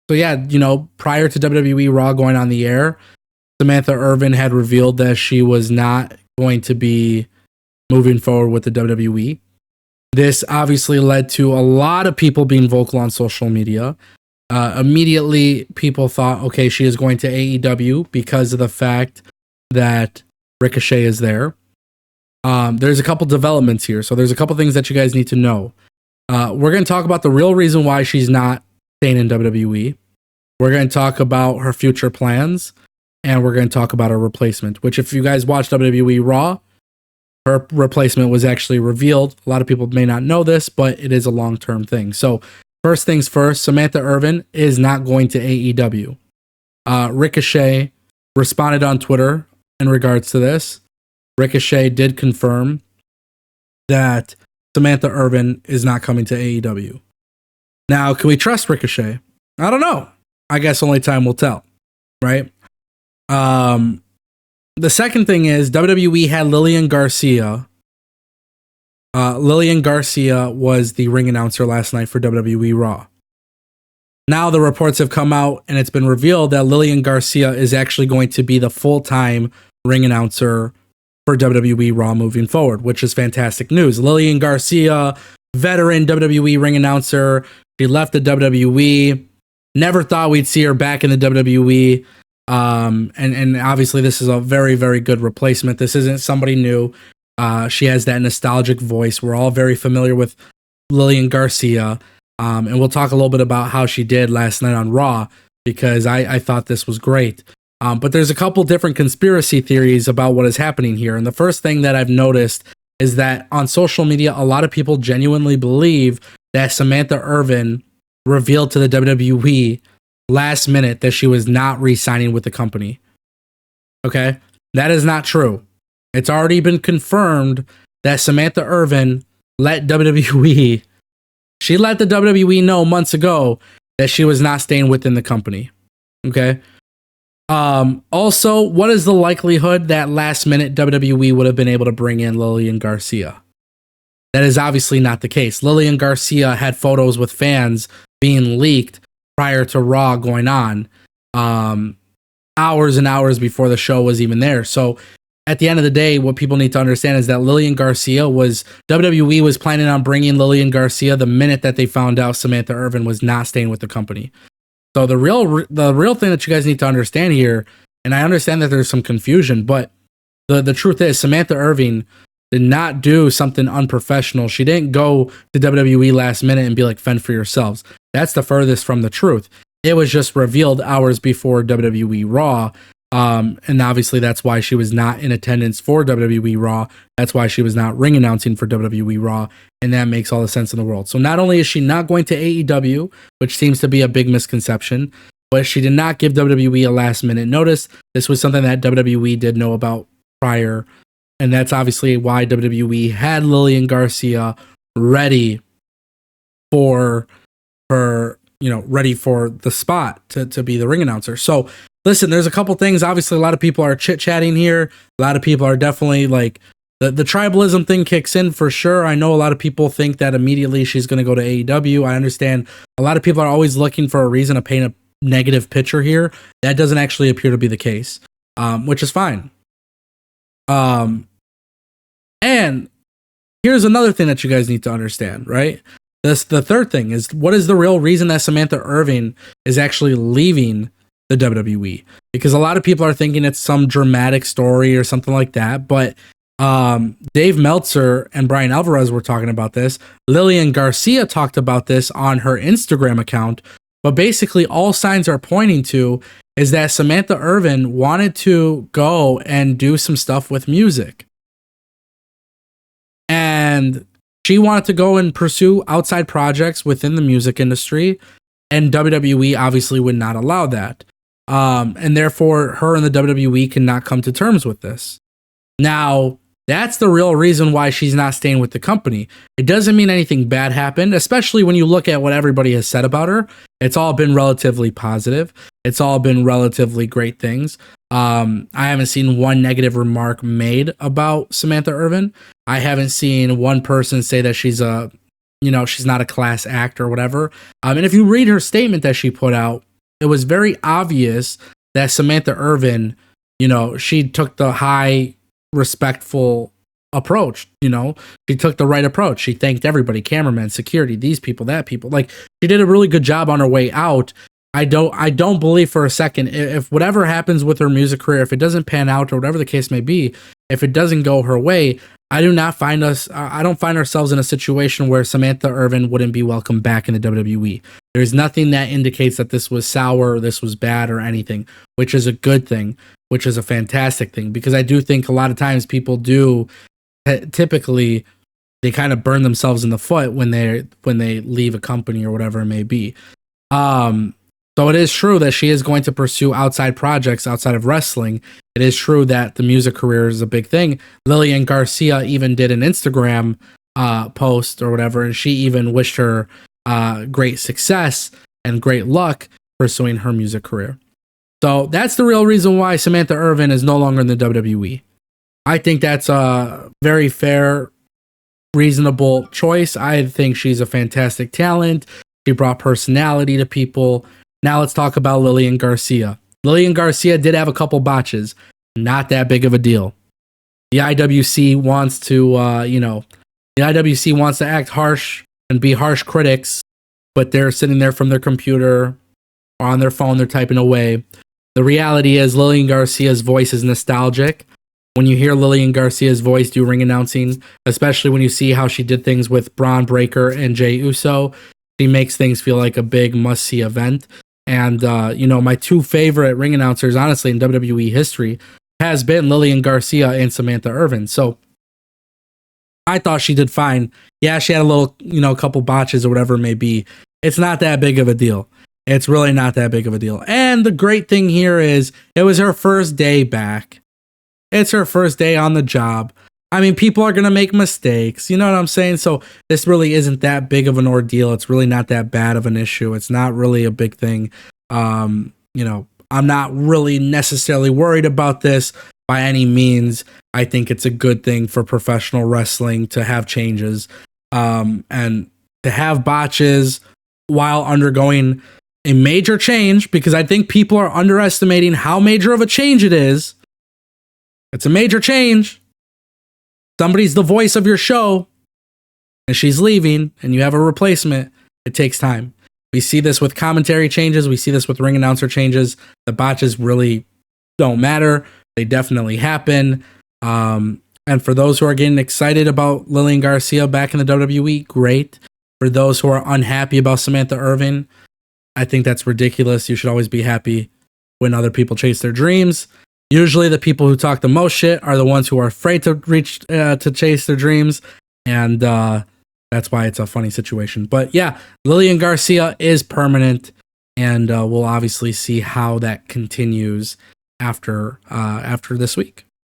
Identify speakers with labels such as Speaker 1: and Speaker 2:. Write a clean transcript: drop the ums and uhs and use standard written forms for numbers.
Speaker 1: So yeah, prior to WWE Raw going on the air, Samantha Irvin had revealed that she was not going to be moving forward with the WWE. This obviously led to a lot of people being vocal on social media. Immediately, people thought, okay, she is going to AEW because of the fact that Ricochet is there. There's a couple developments here. So there's a couple things that you guys need to know. We're going to talk about the real reason why she's not staying in WWE. We're going to talk about her future plans. And we're going to talk about her replacement, which if you guys watch WWE Raw, her replacement was actually revealed. A lot of people may not know this, but it is a long-term thing. So first things first, Samantha Irvin is not going to AEW. Ricochet responded on Twitter in regards to this. Ricochet did confirm that Samantha Irvin is not coming to AEW. Now, can we trust Ricochet? I don't know. I guess only time will tell, right? The second thing is WWE had Lillian Garcia. Lillian Garcia was the ring announcer last night for WWE Raw. Now the reports have come out and it's been revealed that Lillian Garcia is actually going to be the full-time ring announcer for WWE Raw moving forward, which is fantastic news. Lillian Garcia, veteran WWE ring announcer. She left the WWE. Never thought we'd see her back in the WWE. And obviously this is a very, very good replacement. This isn't somebody new. She has that nostalgic voice. We're all very familiar with Lillian Garcia. And we'll talk a little bit about how she did last night on Raw, because I thought this was great. But there's a couple different conspiracy theories about what is happening here. And the first thing that I've noticed is that on social media, a lot of people genuinely believe that Samantha Irvin revealed to the WWE last minute that she was not re-signing with the company. Okay? That is not true. It's already been confirmed that Samantha Irvin let WWE, she let the WWE know months ago that she was not staying within the company. Okay? Also, what is the likelihood that last minute WWE would have been able to bring in Lillian Garcia? That is obviously not the case. Lillian Garcia had photos with fans being leaked prior to Raw going on, hours and hours before the show was even there. So at the end of the day, what people need to understand is that Lillian Garcia WWE was planning on bringing Lillian Garcia the minute that they found out Samantha Irvin was not staying with the company. So the real thing that you guys need to understand here, and I understand that there's some confusion, but the truth is Samantha Irvin did not do something unprofessional. She didn't go to WWE last minute and be like, fend for yourselves. That's the furthest from the truth. It was just revealed hours before WWE Raw. And obviously that's why she was not in attendance for WWE Raw. That's why she was not ring announcing for WWE Raw. And that makes all the sense in the world. So not only is she not going to AEW, which seems to be a big misconception, but she did not give WWE a last minute notice. This was something that WWE did know about prior. And that's obviously why WWE had Lillian Garcia ready for her, ready for the spot to be the ring announcer. So listen, there's a couple things. Obviously, a lot of people are chit-chatting here. A lot of people are definitely like, the tribalism thing kicks in for sure. I know a lot of people think that immediately she's going to go to AEW. I understand a lot of people are always looking for a reason to paint a negative picture here. That doesn't actually appear to be the case, which is fine. And here's another thing that you guys need to understand, right? The third thing is, what is the real reason that Samantha Irvin is actually leaving the WWE? Because a lot of people are thinking it's some dramatic story or something like that, but Dave Meltzer and Brian Alvarez were talking about this. Lillian Garcia talked about this on her Instagram account, but basically all signs are pointing to is that Samantha Irvin wanted to go and do some stuff with music. And she wanted to go and pursue outside projects within the music industry, and WWE obviously would not allow that. And therefore, her and the WWE cannot come to terms with this. Now, that's the real reason why she's not staying with the company. It doesn't mean anything bad happened, especially when you look at what everybody has said about her. It's all been relatively positive. It's all been relatively great things. I haven't seen one negative remark made about Samantha Irvin. I haven't seen one person say that she's she's not a class act or whatever. And if you read her statement that she put out, it was very obvious that Samantha Irvin, she took the high, respectful approach. She took the right approach. She thanked everybody, cameraman, security, these people, that people. Like, she did a really good job on her way out. I don't believe for a second, if whatever happens with her music career, if it doesn't pan out or whatever the case may be, if it doesn't go her way, I don't find ourselves in a situation where Samantha Irvin wouldn't be welcome back in the WWE. There's nothing that indicates that this was sour, or this was bad, or anything, which is a good thing, which is a fantastic thing, because I do think a lot of times people do, typically, they kind of burn themselves in the foot when they leave a company or whatever it may be. So it is true that she is going to pursue outside projects outside of wrestling. It is true that the music career is a big thing. Lillian Garcia even did an Instagram post or whatever, and she even wished her great success and great luck pursuing her music career. So that's the real reason why Samantha Irvin is no longer in the WWE. I think that's a very fair, reasonable choice. I think she's a fantastic talent. She brought personality to people. Now let's talk about Lillian Garcia. Lillian Garcia did have a couple botches. Not that big of a deal. The IWC wants to, the IWC wants to act harsh and be harsh critics, but they're sitting there from their computer or on their phone, they're typing away. The reality is Lillian Garcia's voice is nostalgic. When you hear Lillian Garcia's voice do ring announcing, especially when you see how she did things with Braun Breaker and Jey Uso, she makes things feel like a big must-see event. And, my two favorite ring announcers, honestly, in WWE history has been Lillian Garcia and Samantha Irvin. So I thought she did fine. Yeah, she had a little, couple botches or whatever it may be. It's not that big of a deal. It's really not that big of a deal. And the great thing here is it was her first day back. It's her first day on the job. I mean, people are going to make mistakes. You know what I'm saying? So this really isn't that big of an ordeal. It's really not that bad of an issue. It's not really a big thing. I'm not really necessarily worried about this by any means. I think it's a good thing for professional wrestling to have changes and to have botches while undergoing a major change, because I think people are underestimating how major of a change it is. It's a major change. Somebody's the voice of your show and she's leaving and you have a replacement. It takes time. We see this with commentary changes. We see this with ring announcer changes. The botches really don't matter. They definitely happen. And for those who are getting excited about Lillian Garcia back in the WWE, great. For those who are unhappy about Samantha Irvin, I think that's ridiculous. You should always be happy when other people chase their dreams. Usually the people who talk the most shit are the ones who are afraid to reach to chase their dreams. And that's why it's a funny situation. But yeah, Lillian Garcia is permanent. And we'll obviously see how that continues after this week.